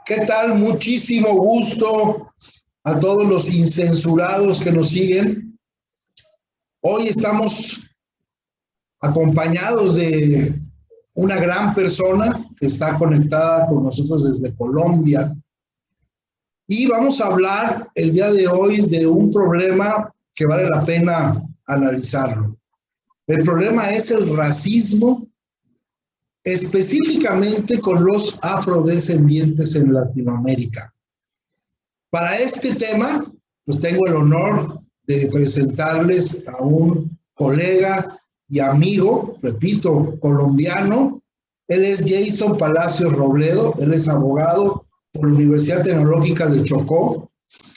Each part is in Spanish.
¿Qué tal? Muchísimo gusto a todos los incensurados que nos siguen. Hoy estamos acompañados de una gran persona que está conectada con nosotros desde Colombia. Y vamos a hablar el día de hoy de un problema que vale la pena analizarlo. El problema es el racismo, específicamente con los afrodescendientes en Latinoamérica. Para este tema, pues tengo el honor de presentarles a un colega y amigo, repito, colombiano. Él es Jason Palacios Robledo, él es abogado por la Universidad Tecnológica de Chocó,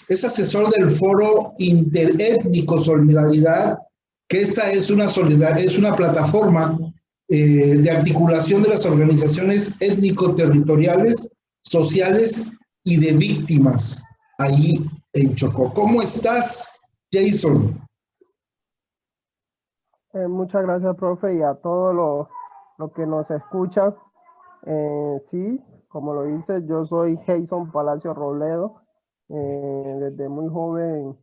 es asesor del Foro Interétnico Solidaridad, que esta es una plataforma de articulación de las organizaciones étnico-territoriales, sociales y de víctimas ahí en Chocó. ¿Cómo estás, Jason? Muchas gracias, profe, y a todos los que nos escuchan. Sí, como lo dice, yo soy Jason Palacio Robledo. Desde muy joven,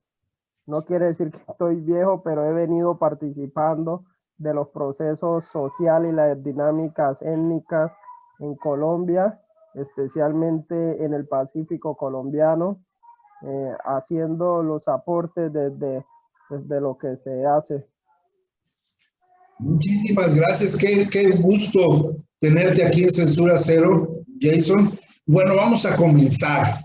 no quiere decir que estoy viejo, pero he venido participando de los procesos sociales y las dinámicas étnicas en Colombia, especialmente en el Pacífico colombiano, haciendo los aportes desde lo que se hace. Muchísimas gracias, qué gusto tenerte aquí en Censura Cero, Jason. Bueno, vamos a comenzar.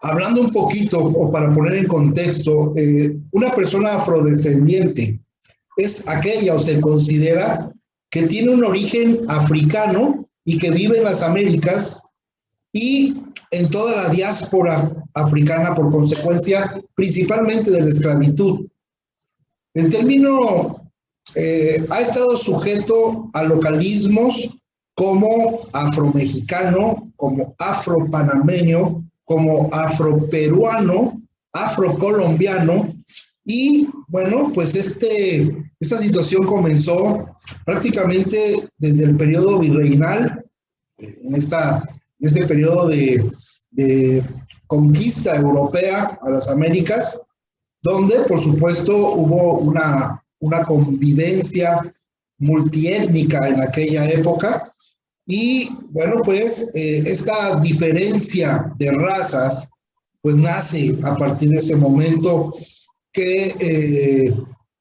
Hablando un poquito, o para poner en contexto, una persona afrodescendiente es aquella o se considera que tiene un origen africano y que vive en las Américas y en toda la diáspora africana por consecuencia principalmente de la esclavitud. El término ha estado sujeto a localismos como afromexicano, como afropanameño, como afroperuano, afrocolombiano, y bueno, pues esta situación comenzó prácticamente desde el periodo virreinal, en este periodo de conquista europea a las Américas, donde por supuesto hubo una convivencia multiétnica en aquella época. Y bueno, pues esta diferencia de razas pues nace a partir de ese momento que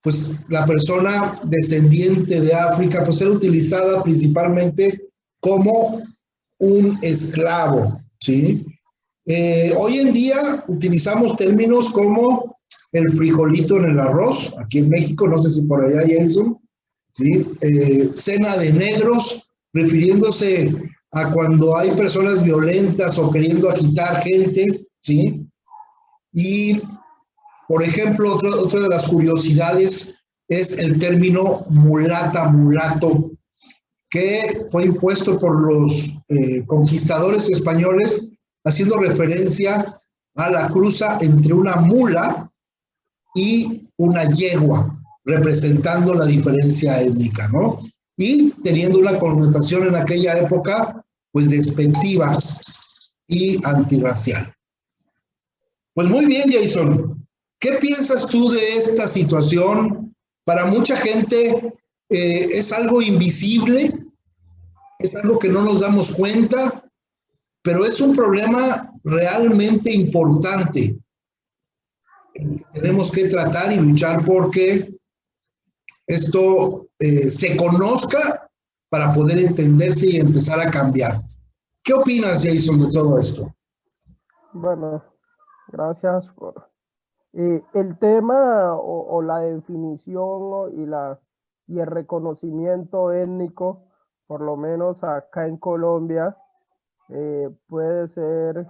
pues la persona descendiente de África pues era utilizada principalmente como un esclavo, ¿sí? Hoy en día utilizamos términos como el frijolito en el arroz, aquí en México, no sé si por allá, Jason, ¿sí? Cena de negros, refiriéndose a cuando hay personas violentas o queriendo agitar gente, ¿sí? Y, por ejemplo, otra de las curiosidades es el término mulata, mulato, que fue impuesto por los conquistadores españoles, haciendo referencia a la cruza entre una mula y una yegua, representando la diferencia étnica, ¿no? Y teniendo una connotación en aquella época, pues despectiva y antirracial. Pues muy bien, Jason. ¿Qué piensas tú de esta situación? Para mucha gente es algo invisible, es algo que no nos damos cuenta, pero es un problema realmente importante. Tenemos que tratar y luchar porque esto se conozca para poder entenderse y empezar a cambiar. ¿Qué opinas, Jason, de todo esto? Bueno, gracias por... el tema o la definición y el reconocimiento étnico, por lo menos acá en Colombia, puede ser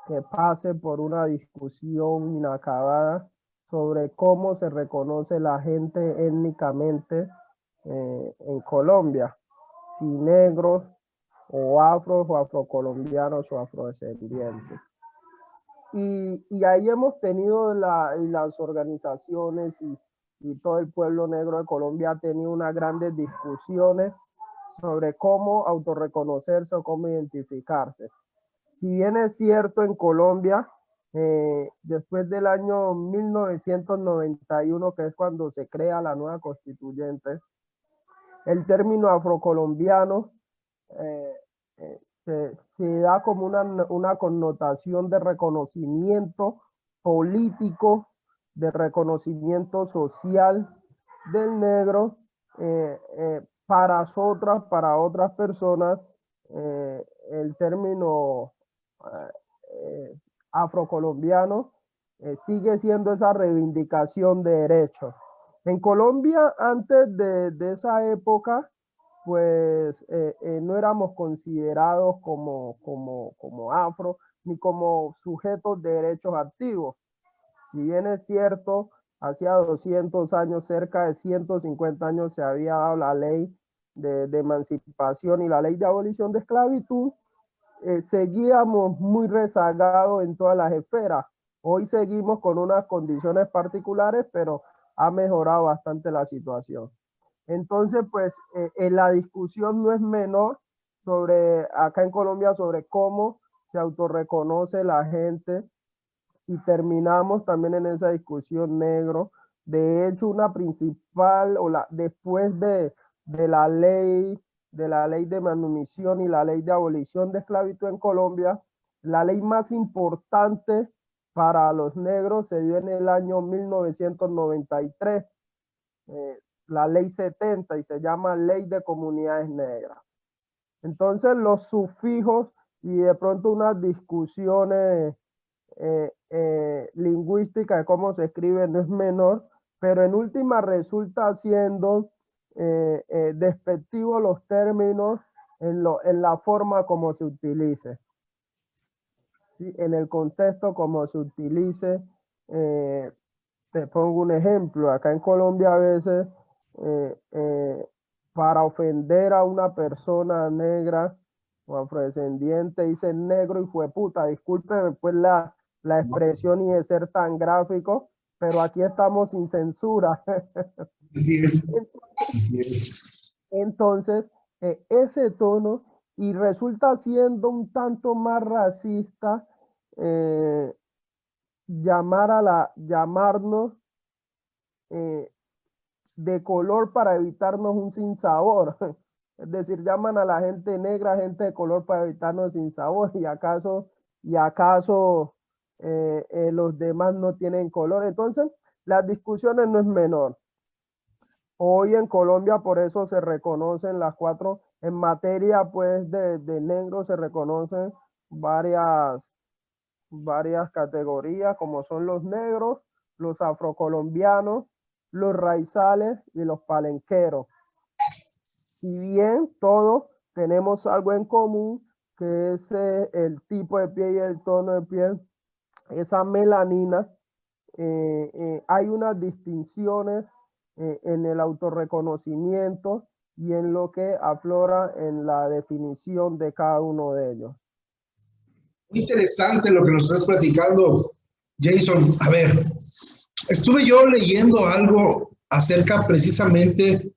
que pase por una discusión inacabada sobre cómo se reconoce la gente étnicamente en Colombia, si negros o afros o afrocolombianos o afrodescendientes. Y ahí hemos tenido las organizaciones y todo el pueblo negro de Colombia ha tenido unas grandes discusiones sobre cómo autorreconocerse o cómo identificarse. Si bien es cierto en Colombia, después del año 1991, que es cuando se crea la nueva constituyente, el término afrocolombiano eh, se da como una connotación de reconocimiento político, de reconocimiento social del negro para otras personas. El término afrocolombiano sigue siendo esa reivindicación de derechos. En Colombia, antes de esa época, pues no éramos considerados como afro ni como sujetos de derechos activos. Si bien es cierto, hacía 200 años, cerca de 150 años, se había dado la ley de emancipación y la ley de abolición de esclavitud, seguíamos muy rezagados en todas las esferas. Hoy seguimos con unas condiciones particulares, pero ha mejorado bastante la situación. Entonces, pues, la discusión no es menor acá en Colombia, sobre cómo se autorreconoce la gente, y terminamos también en esa discusión negro. De hecho, una principal, después de la ley de manumisión y la ley de abolición de esclavitud en Colombia, la ley más importante para los negros se dio en el año 1993, la ley 70, y se llama Ley de Comunidades Negras. Entonces, los sufijos y de pronto unas discusiones lingüística de cómo se escribe no es menor, pero en última resulta siendo despectivo los términos en la forma como se utilice, ¿sí? En el contexto como se utilice. Te pongo un ejemplo, acá en Colombia a veces eh, eh, para ofender a una persona negra o afrodescendiente dicen negro y fue puta. Discúlpeme pues la expresión y de ser tan gráfico, pero aquí estamos sin censura. Así es, así es. Entonces, ese tono, y resulta siendo un tanto más racista, eh, llamarnos eh, de color para evitarnos un sinsabor. Es decir, llaman a la gente negra, gente de color para evitarnos sinsabor. ¿Y acaso los demás no tienen color? Entonces, las discusiones no es menor. Hoy en Colombia por eso se reconocen las cuatro, en materia pues de negro se reconocen varias categorías, como son los negros, los afrocolombianos, los raizales y los palenqueros. Si bien todos tenemos algo en común, que es el tipo de piel y el tono de piel, esa melanina, hay unas distinciones en el autorreconocimiento y en lo que aflora en la definición de cada uno de ellos. Muy interesante lo que nos estás platicando, Jason. A ver, estuve yo leyendo algo acerca precisamente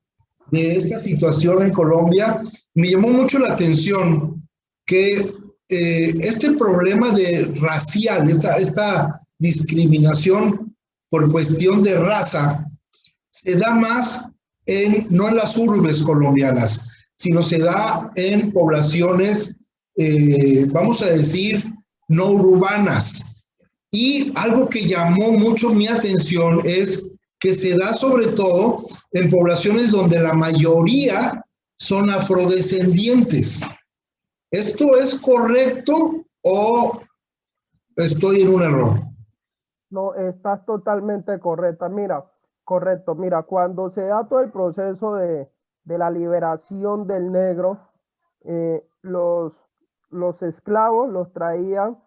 de esta situación en Colombia. Me llamó mucho la atención que este problema de racial, esta discriminación por cuestión de raza, se da más no en las urbes colombianas, sino se da en poblaciones, vamos a decir, no urbanas. Y algo que llamó mucho mi atención es que se da sobre todo en poblaciones donde la mayoría son afrodescendientes. ¿Esto es correcto o estoy en un error? No, estás totalmente correcta. Correcto. Mira, cuando se da todo el proceso de la liberación del negro, eh, los, los esclavos los traían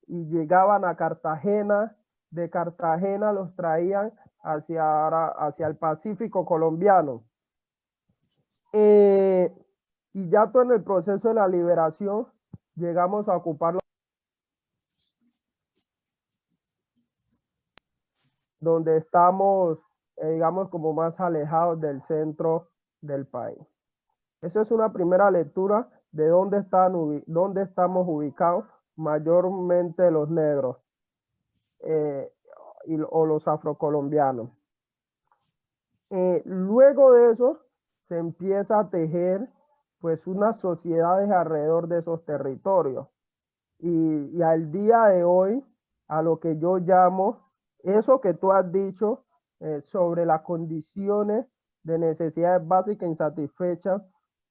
y llegaban a Cartagena. De Cartagena los traían hacia el Pacífico colombiano. Y ya todo en el proceso de la liberación llegamos a ocupar donde estamos, digamos, como más alejados del centro del país. Esa es una primera lectura de dónde estamos ubicados. mayormente los negros o los afrocolombianos. Luego de eso se empieza a tejer pues unas sociedades alrededor de esos territorios y al día de hoy a lo que yo llamo eso que tú has dicho sobre las condiciones de necesidades básicas insatisfechas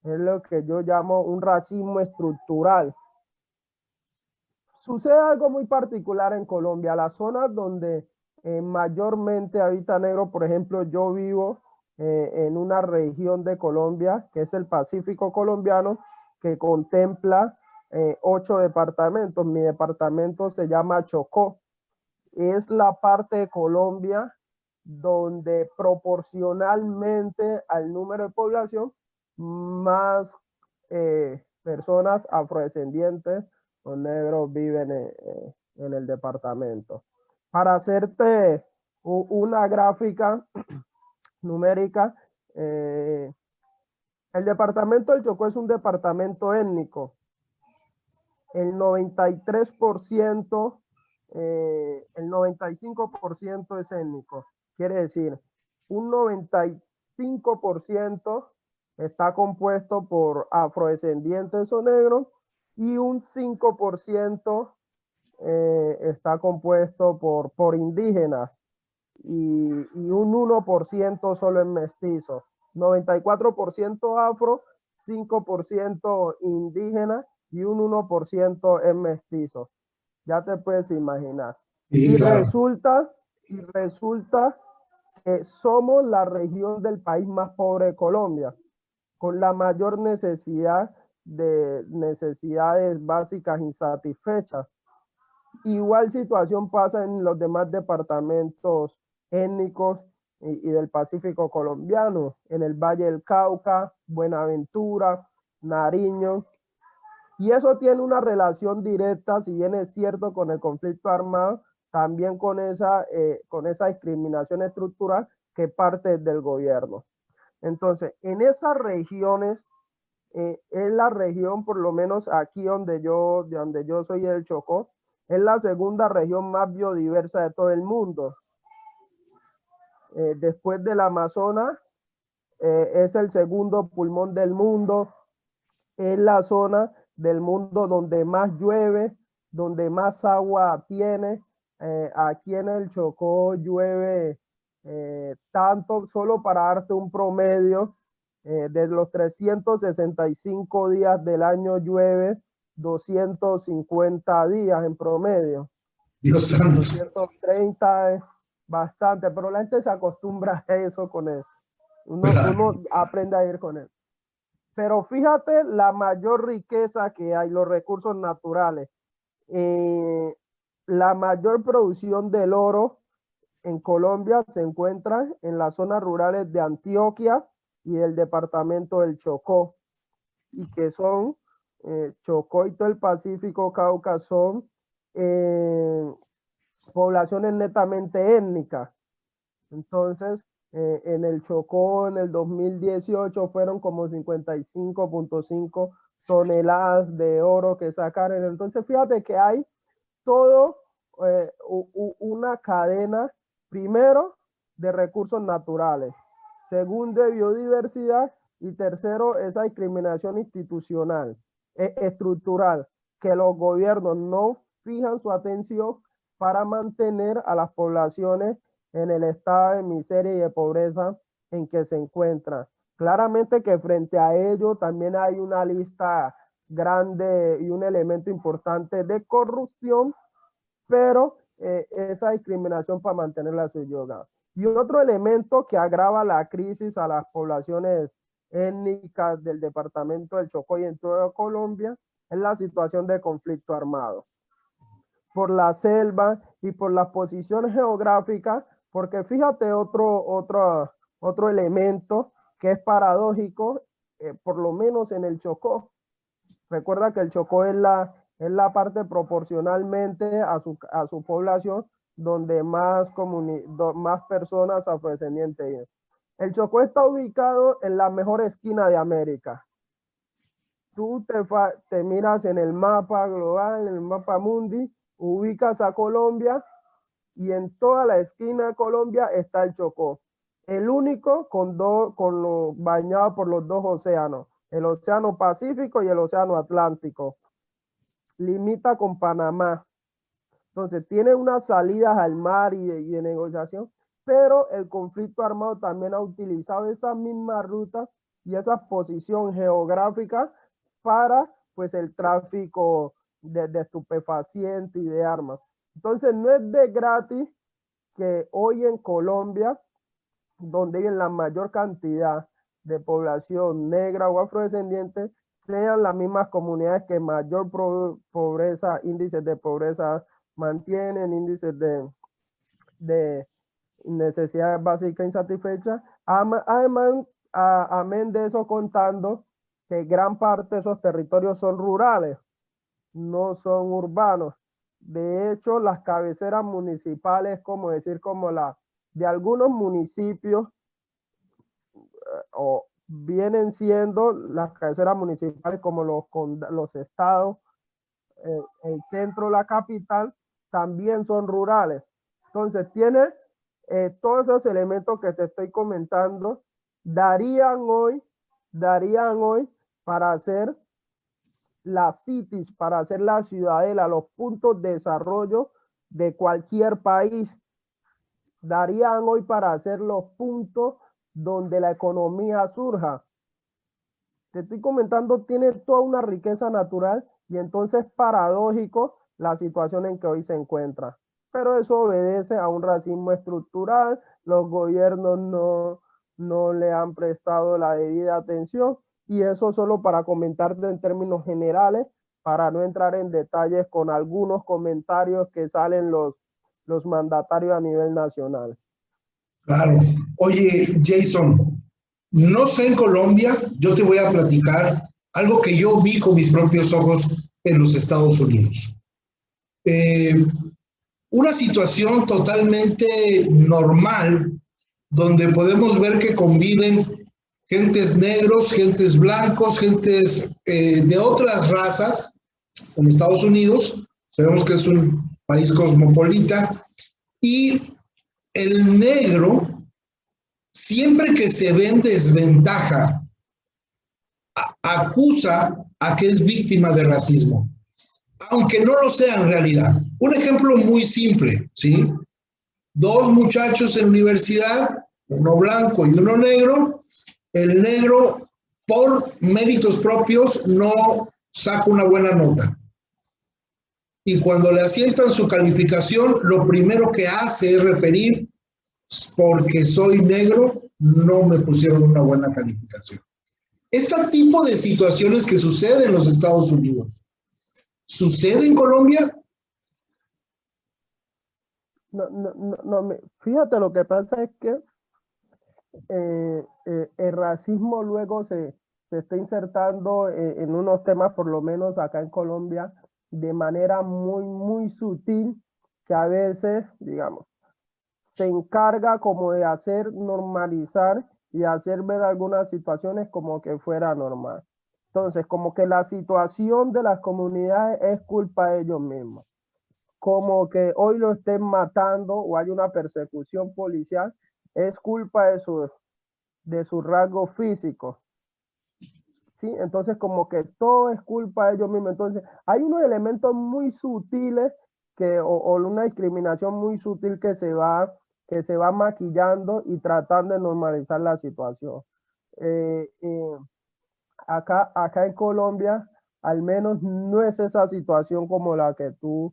es lo que yo llamo un racismo estructural. Sucede algo muy particular en Colombia, las zonas donde mayormente habita negro, por ejemplo, yo vivo en una región de Colombia, que es el Pacífico colombiano, que contempla 8 departamentos. Mi departamento se llama Chocó. Es la parte de Colombia donde proporcionalmente al número de población, más personas afrodescendientes o negros viven en el departamento. Para hacerte una gráfica numérica, el departamento del Chocó es un departamento étnico. El 93%, el 95% es étnico. Quiere decir, un 95% está compuesto por afrodescendientes o negros y un 5% está compuesto por indígenas y un 1% solo en mestizos. 94% afro, 5% indígena y un 1% en mestizos. Ya te puedes imaginar. Sí, Y claro. resulta que somos la región del país más pobre de Colombia, con la mayor necesidad de necesidades básicas insatisfechas. Igual situación pasa en los demás departamentos étnicos y del Pacífico colombiano, en el Valle del Cauca, Buenaventura, Nariño. Y eso tiene una relación directa, si bien es cierto, con el conflicto armado, también con esa discriminación estructural que parte del gobierno. Entonces, en esas regiones, es la región, por lo menos aquí de donde yo soy el Chocó, es la segunda región más biodiversa de todo el mundo. Después del Amazonas, es el segundo pulmón del mundo, es la zona del mundo donde más llueve, donde más agua tiene. Aquí en el Chocó llueve tanto, solo para darte un promedio, de los 365 días del año llueve 250 días en promedio. Dios santo. 230 es bastante, pero la gente se acostumbra a eso con él. Claro. Uno aprende a ir con él. Pero fíjate la mayor riqueza que hay, los recursos naturales. La mayor producción del oro en Colombia se encuentra en las zonas rurales de Antioquia y del departamento del Chocó, y que son Chocó y todo el Pacífico Cauca son poblaciones netamente étnicas. Entonces, en el Chocó en el 2018 fueron como 55.5 toneladas de oro que sacaron. Entonces, fíjate que hay todo una cadena, primero, de recursos naturales, segundo, de biodiversidad, y tercero, esa discriminación institucional, estructural, que los gobiernos no fijan su atención para mantener a las poblaciones en el estado de miseria y de pobreza en que se encuentran. Claramente que frente a ello también hay una lista grande y un elemento importante de corrupción, pero esa discriminación para mantener la subyugada. Y otro elemento que agrava la crisis a las poblaciones étnicas del departamento del Chocó y en toda Colombia es la situación de conflicto armado. Por la selva y por las posiciones geográficas, porque fíjate otro elemento que es paradójico, por lo menos en el Chocó. Recuerda que el Chocó es la parte proporcionalmente a su población donde más personas afrodescendientes viven. El Chocó está ubicado en la mejor esquina de América. tú te miras en el mapa global, en el mapa mundi, ubicas a Colombia y en toda la esquina de Colombia está el Chocó. El único con lo bañado por los dos océanos, el Océano Pacífico y el Océano Atlántico. Limita con Panamá. Entonces tiene unas salidas al mar y de negociación, pero el conflicto armado también ha utilizado esa misma ruta y esa posición geográfica para pues el tráfico de estupefacientes y de armas. Entonces no es de gratis que hoy en Colombia, donde hay la mayor cantidad de población negra o afrodescendiente, sean las mismas comunidades que mayor pobreza, índices de pobreza mantienen, índices de necesidades básicas insatisfechas. Además, amén de eso, contando que gran parte de esos territorios son rurales, no son urbanos. De hecho, las cabeceras municipales, como decir, como la de algunos municipios, o vienen siendo las cabeceras municipales como los estados, el centro, la capital, también son rurales. Entonces, tiene todos esos elementos que te estoy comentando, darían hoy para hacer las cities, para hacer la ciudadela, los puntos de desarrollo de cualquier país. Darían hoy para hacer los puntos donde la economía surja. Te estoy comentando, tiene toda una riqueza natural y entonces paradójico la situación en que hoy se encuentra. Pero eso obedece a un racismo estructural, los gobiernos no le han prestado la debida atención y eso solo para comentarte en términos generales, para no entrar en detalles con algunos comentarios que salen los mandatarios a nivel nacional. Claro. Oye, Jason, no sé en Colombia, yo te voy a platicar algo que yo vi con mis propios ojos en los Estados Unidos. Una situación totalmente normal, donde podemos ver que conviven gentes negros, gentes blancos, gentes de otras razas en Estados Unidos. Sabemos que es un país cosmopolita y el negro, siempre que se ve en desventaja, acusa a que es víctima de racismo, aunque no lo sea en realidad. Un ejemplo muy simple, ¿sí? Dos muchachos en universidad, uno blanco y uno negro. El negro, por méritos propios, no saca una buena nota. Y cuando le asientan su calificación, lo primero que hace es referir, porque soy negro, no me pusieron una buena calificación. Este tipo de situaciones que suceden en los Estados Unidos, ¿sucede en Colombia? Fíjate, lo que pasa es que el racismo luego se está insertando en unos temas, por lo menos acá en Colombia, de manera muy sutil, que a veces, digamos, se encarga como de hacer normalizar y hacer ver algunas situaciones como que fuera normal. Entonces, como que la situación de las comunidades es culpa de ellos mismos. Como que hoy lo estén matando o hay una persecución policial, es culpa de su rasgo físico. ¿Sí? Entonces, como que todo es culpa de ellos mismos. Entonces, hay unos elementos muy sutiles o una discriminación muy sutil que se va maquillando y tratando de normalizar la situación. Eh, eh, acá en Colombia, al menos no es esa situación como la que tú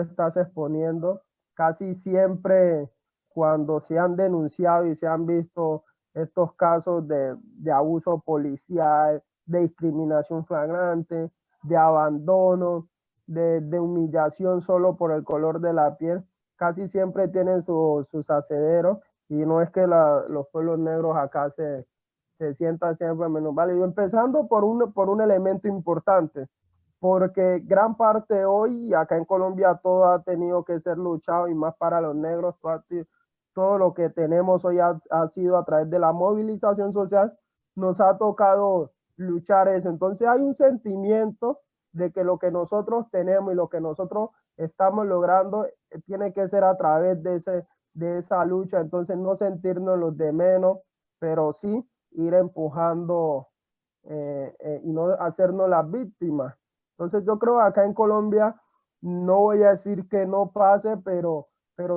estás exponiendo. Casi siempre cuando se han denunciado y se han visto estos casos de abuso policial, de discriminación flagrante, de abandono, de humillación solo por el color de la piel, casi siempre tienen sus acederos y no es que los pueblos negros acá se sientan siempre menos válidos, empezando por un elemento importante, porque gran parte hoy, acá en Colombia, todo ha tenido que ser luchado y más para los negros, todo lo que tenemos hoy ha sido a través de la movilización social, nos ha tocado luchar eso. Entonces hay un sentimiento de que lo que nosotros tenemos y lo que nosotros estamos logrando tiene que ser a través de esa lucha. Entonces no sentirnos los de menos, pero sí ir empujando y no hacernos las víctimas. Entonces yo creo que acá en Colombia, no voy a decir que no pase, pero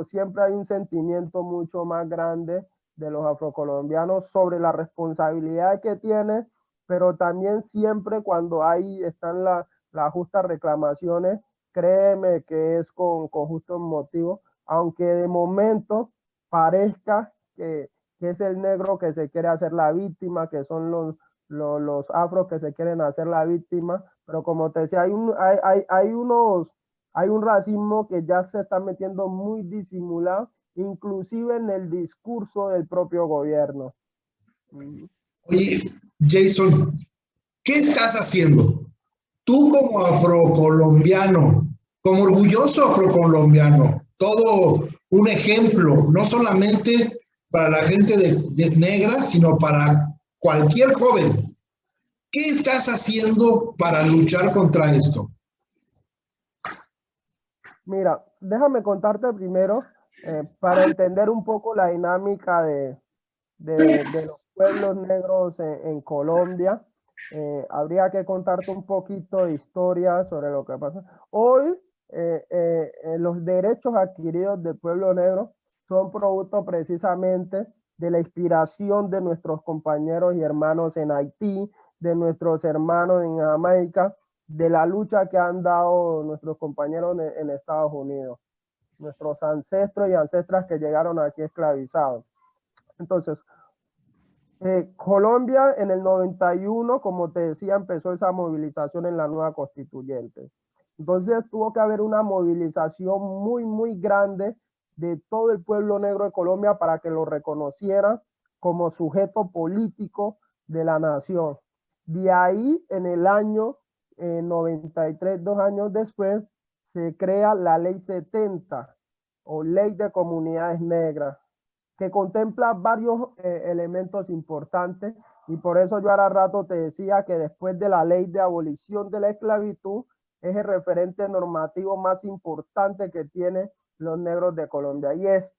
siempre hay un sentimiento mucho más grande de los afrocolombianos sobre la responsabilidad que tiene, pero también siempre cuando ahí están las justas reclamaciones, créeme que es con justos motivos, aunque de momento parezca que es el negro que se quiere hacer la víctima, que son los afros que se quieren hacer la víctima, pero como te decía, hay un racismo que ya se está metiendo muy disimulado, inclusive en el discurso del propio gobierno. Oye, Jason, ¿qué estás haciendo? Tú como afrocolombiano, como orgulloso afrocolombiano, todo un ejemplo, no solamente para la gente de negra, sino para cualquier joven. ¿Qué estás haciendo para luchar contra esto? Mira, déjame contarte primero, para entender un poco la dinámica de los pueblos negros en Colombia. Habría que contarte un poquito de historia sobre lo que pasa. Hoy, los derechos adquiridos del pueblo negro son producto precisamente de la inspiración de nuestros compañeros y hermanos en Haití, de nuestros hermanos en Jamaica, de la lucha que han dado nuestros compañeros en Estados Unidos, nuestros ancestros y ancestras que llegaron aquí esclavizados. Entonces, Colombia en el 91, como te decía, empezó esa movilización en la nueva constituyente. Entonces tuvo que haber una movilización muy grande de todo el pueblo negro de Colombia para que lo reconociera como sujeto político de la nación. De ahí, en el año 93, 2 años después, se crea la Ley 70 o Ley de Comunidades Negras, que contempla varios elementos importantes, y por eso yo ahora rato te decía que después de la ley de abolición de la esclavitud es el referente normativo más importante que tiene los negros de Colombia, y es,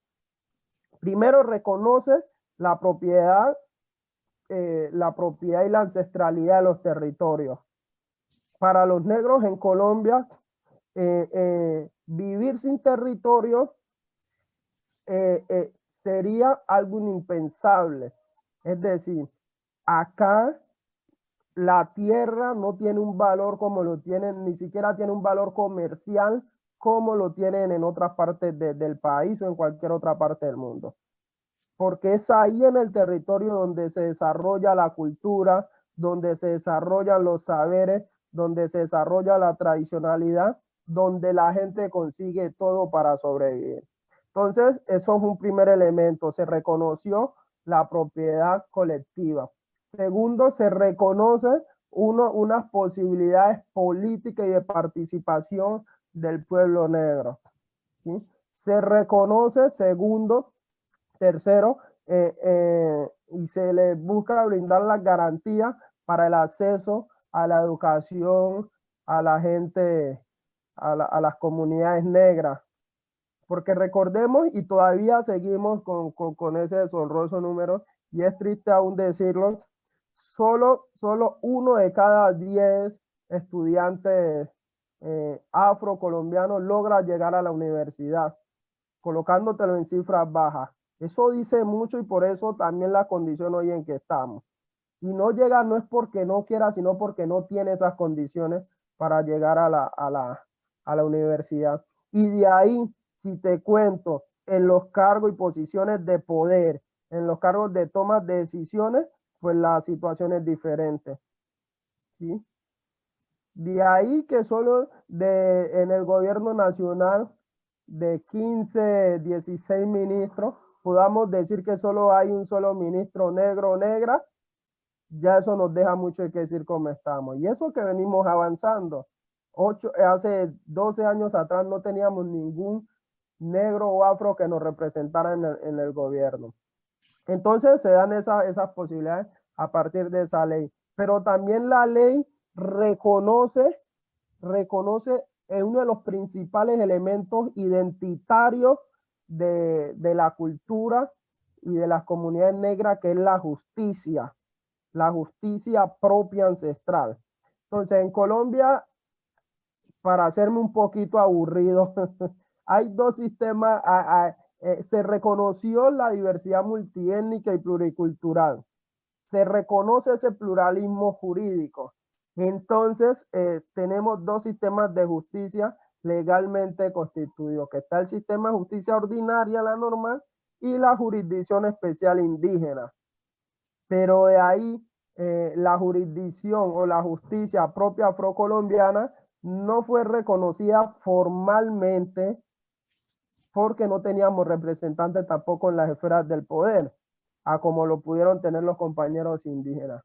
primero, reconoce la propiedad y la ancestralidad de los territorios. Para los negros en Colombia, vivir sin territorio sería algo impensable. Es decir, acá la tierra no tiene un valor como lo tienen, ni siquiera tiene un valor comercial como lo tienen en otras partes del país o en cualquier otra parte del mundo. Porque es ahí en el territorio donde se desarrolla la cultura, donde se desarrollan los saberes, donde se desarrolla la tradicionalidad, donde la gente consigue todo para sobrevivir. Entonces, eso es un primer elemento. Se reconoció la propiedad colectiva. Segundo, se reconoce unas posibilidades políticas y de participación del pueblo negro, ¿sí? Se reconoce, segundo, tercero, y se le busca brindar las garantías para el acceso a la educación a la gente, a las comunidades negras. Porque recordemos, y todavía seguimos con ese deshonroso número, y es triste aún decirlo, solo 1 de cada 10 estudiantes afrocolombianos logra llegar a la universidad, colocándotelo en cifras bajas. Eso dice mucho, y por eso también la condición hoy en que estamos. Y no llega, no es porque no quiera, sino porque no tiene esas condiciones para llegar a la universidad. Y de ahí, si te cuento, en los cargos y posiciones de poder, en los cargos de toma de decisiones, pues la situación es diferente, ¿sí? De ahí que solo en el gobierno nacional, de 15, 16 ministros, podamos decir que solo hay un solo ministro negro o negra, ya eso nos deja mucho que decir cómo estamos. Y eso que venimos avanzando. Hace 12 años atrás no teníamos ningún negro o afro que nos representara en el gobierno. Entonces se dan esas posibilidades a partir de esa ley. pero también la ley reconoce uno de los principales elementos identitarios de la cultura y de las comunidades negras, que es la justicia propia ancestral. Entonces, en Colombia, para hacerme un poquito aburrido, hay dos sistemas, se reconoció la diversidad multiétnica y pluricultural, se reconoce ese pluralismo jurídico. Entonces, tenemos dos sistemas de justicia legalmente constituidos, que está el sistema de justicia ordinaria, la normal, y la jurisdicción especial indígena. Pero de ahí, la jurisdicción o la justicia propia afrocolombiana no fue reconocida formalmente porque no teníamos representantes tampoco en las esferas del poder, a como lo pudieron tener los compañeros indígenas.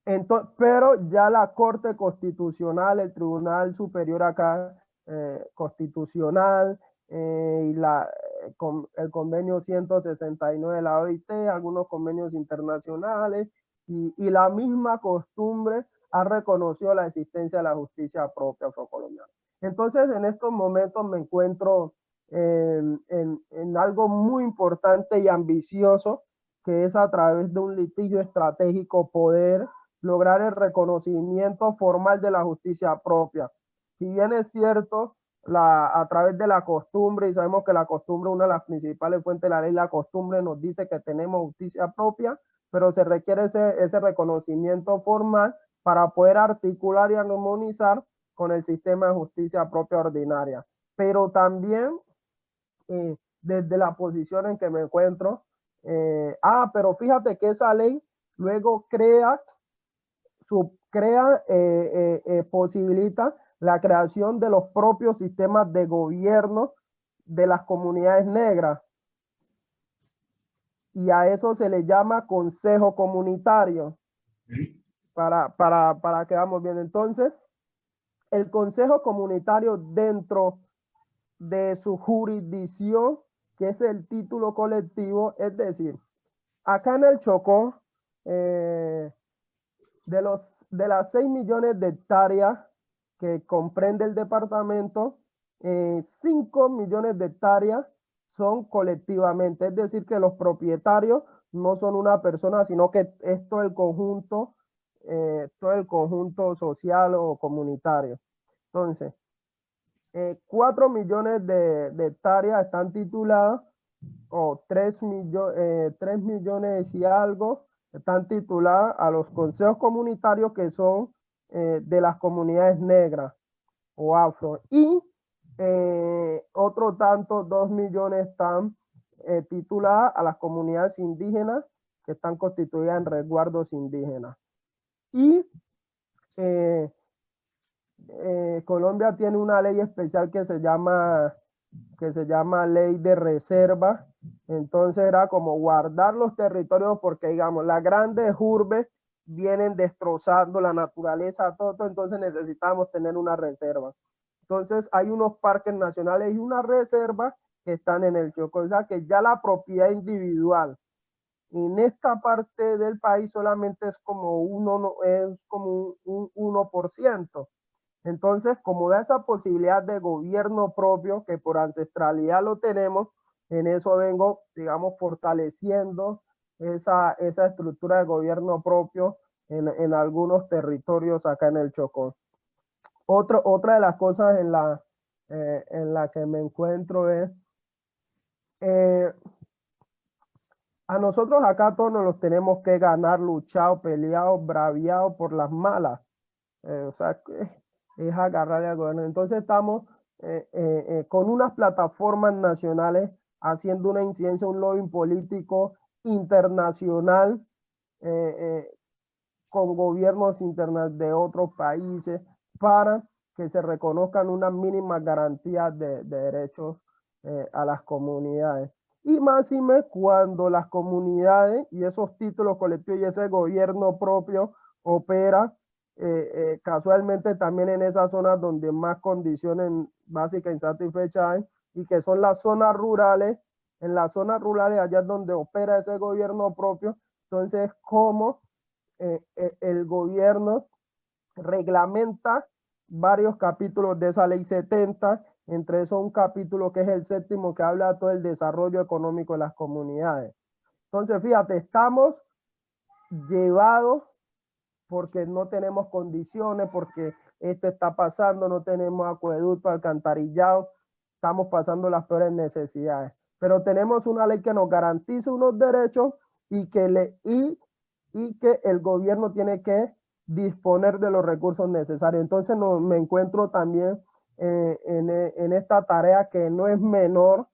Entonces, pero ya la Corte Constitucional, el Tribunal Superior acá, Constitucional, y el convenio 169 de la OIT, algunos convenios internacionales, y la misma costumbre ha reconocido la existencia de la justicia propia afrocolombiana. Entonces, en estos momentos me encuentro en algo muy importante y ambicioso, que es a través de un litigio estratégico poder lograr el reconocimiento formal de la justicia propia. Si bien es cierto, a través de la costumbre, y sabemos que la costumbre, una de las principales fuentes de la ley, la costumbre nos dice que tenemos justicia propia, pero se requiere ese reconocimiento formal para poder articular y armonizar con el sistema de justicia propia ordinaria. Pero también, desde la posición en que me encuentro, pero fíjate que esa ley luego posibilita la creación de los propios sistemas de gobierno de las comunidades negras, y a eso se le llama consejo comunitario, para que vamos bien. Entonces, el consejo comunitario, dentro de su jurisdicción, que es el título colectivo, es decir, acá en el Chocó, de las 6 millones de hectáreas que comprende el departamento, 5 millones de hectáreas son colectivamente, es decir, que los propietarios no son una persona, sino que es todo el conjunto social o comunitario. Entonces, 4 millones de hectáreas están tituladas, o 3 millones y algo están tituladas a los consejos comunitarios, que son de las comunidades negras o afro, y otro tanto, 2 millones están tituladas a las comunidades indígenas, que están constituidas en resguardos indígenas. Y Colombia tiene una ley especial que se llama ley de reserva. Entonces era como guardar los territorios, porque digamos, las grandes urbes vienen destrozando la naturaleza, todo, entonces necesitamos tener una reserva. Entonces hay unos parques nacionales y una reserva que están en el Chocó, o sea que ya la propiedad individual en esta parte del país solamente es como un 1%. Entonces, como da esa posibilidad de gobierno propio, que por ancestralidad lo tenemos, en eso vengo, digamos, fortaleciendo esa estructura de gobierno propio en algunos territorios acá en el Chocó. Otra de las cosas en la que me encuentro es, a nosotros acá todos nos los tenemos que ganar, luchado, peleado, braviado por las malas. O sea, es agarrarle al gobierno. Entonces estamos con unas plataformas nacionales haciendo una incidencia, un lobbying político internacional, con gobiernos internos de otros países, para que se reconozcan unas mínimas garantías de derechos a las comunidades. Y máxime cuando las comunidades y esos títulos colectivos y ese gobierno propio opera casualmente también en esas zonas donde más condiciones básicas insatisfechas hay, y que son las zonas rurales. En las zonas rurales, allá es donde opera ese gobierno propio. Entonces, ¿cómo el gobierno reglamenta varios capítulos de esa ley 70, entre esos un capítulo que es el 7º, que habla de todo el desarrollo económico de las comunidades. Entonces, fíjate, estamos llevados porque no tenemos condiciones, porque esto está pasando, no tenemos acueducto, alcantarillado, estamos pasando las peores necesidades. Pero tenemos una ley que nos garantiza unos derechos y que el gobierno tiene que disponer de los recursos necesarios. Entonces me encuentro también en esta tarea que no es menor,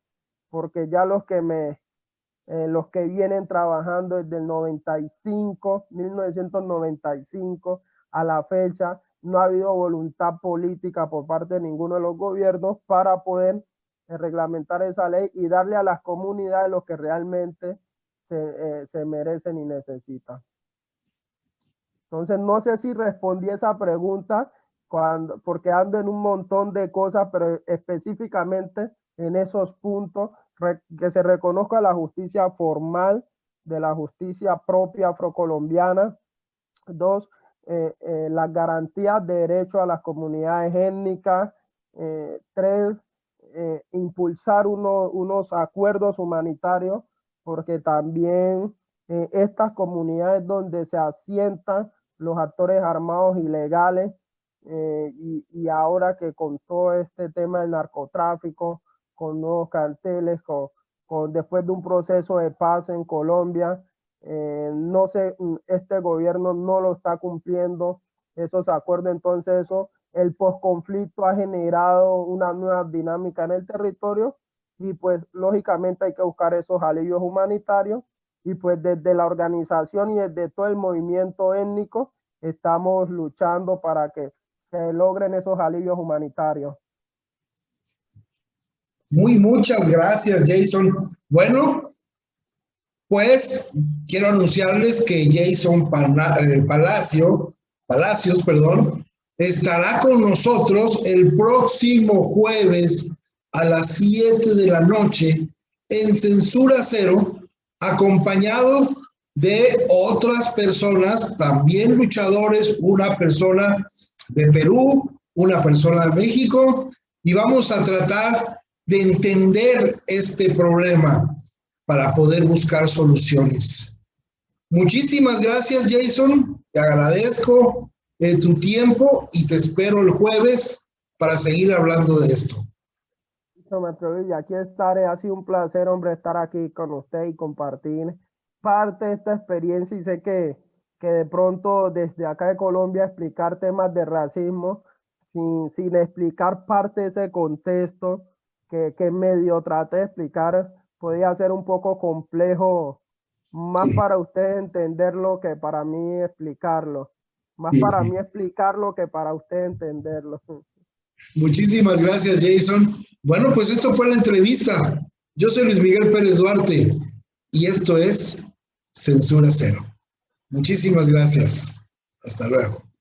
porque ya los que vienen trabajando desde el 1995 a la fecha, no ha habido voluntad política por parte de ninguno de los gobiernos para poder reglamentar esa ley y darle a las comunidades lo que realmente se merecen y necesitan. Entonces, no sé si respondí esa pregunta porque ando en un montón de cosas, pero específicamente en esos puntos, que se reconozca la justicia formal de la justicia propia afrocolombiana. 2, las garantías de derecho a las comunidades étnicas. 3, impulsar unos acuerdos humanitarios, porque también estas comunidades donde se asientan los actores armados ilegales, y ahora que con todo este tema del narcotráfico, con nuevos carteles, después de un proceso de paz en Colombia, no sé, este gobierno no lo está cumpliendo esos acuerdos. Entonces el posconflicto ha generado una nueva dinámica en el territorio y pues lógicamente hay que buscar esos alivios humanitarios, y pues desde la organización y desde todo el movimiento étnico estamos luchando para que se logren esos alivios humanitarios. Muchas gracias, Jason. Bueno, pues quiero anunciarles que Jason Palacios, estará con nosotros el próximo jueves a las 7 de la noche en Censura Cero, acompañado de otras personas, también luchadores, una persona de Perú, una persona de México, y vamos a tratar de entender este problema para poder buscar soluciones. Muchísimas gracias, Jason. Te agradezco tu tiempo y te espero el jueves para seguir hablando de esto. Y aquí estaré. Ha sido un placer, hombre, estar aquí con usted y compartir parte de esta experiencia, y sé que de pronto desde acá de Colombia explicar temas de racismo sin explicar parte de ese contexto que medio traté de explicar, podía ser un poco complejo, más para usted entenderlo que para mí explicarlo, más para mí explicarlo que para usted entenderlo. Muchísimas gracias, Jason. Bueno, pues esto fue la entrevista. Yo soy Luis Miguel Pérez Duarte y esto es Censura Cero. Muchísimas gracias. Hasta luego.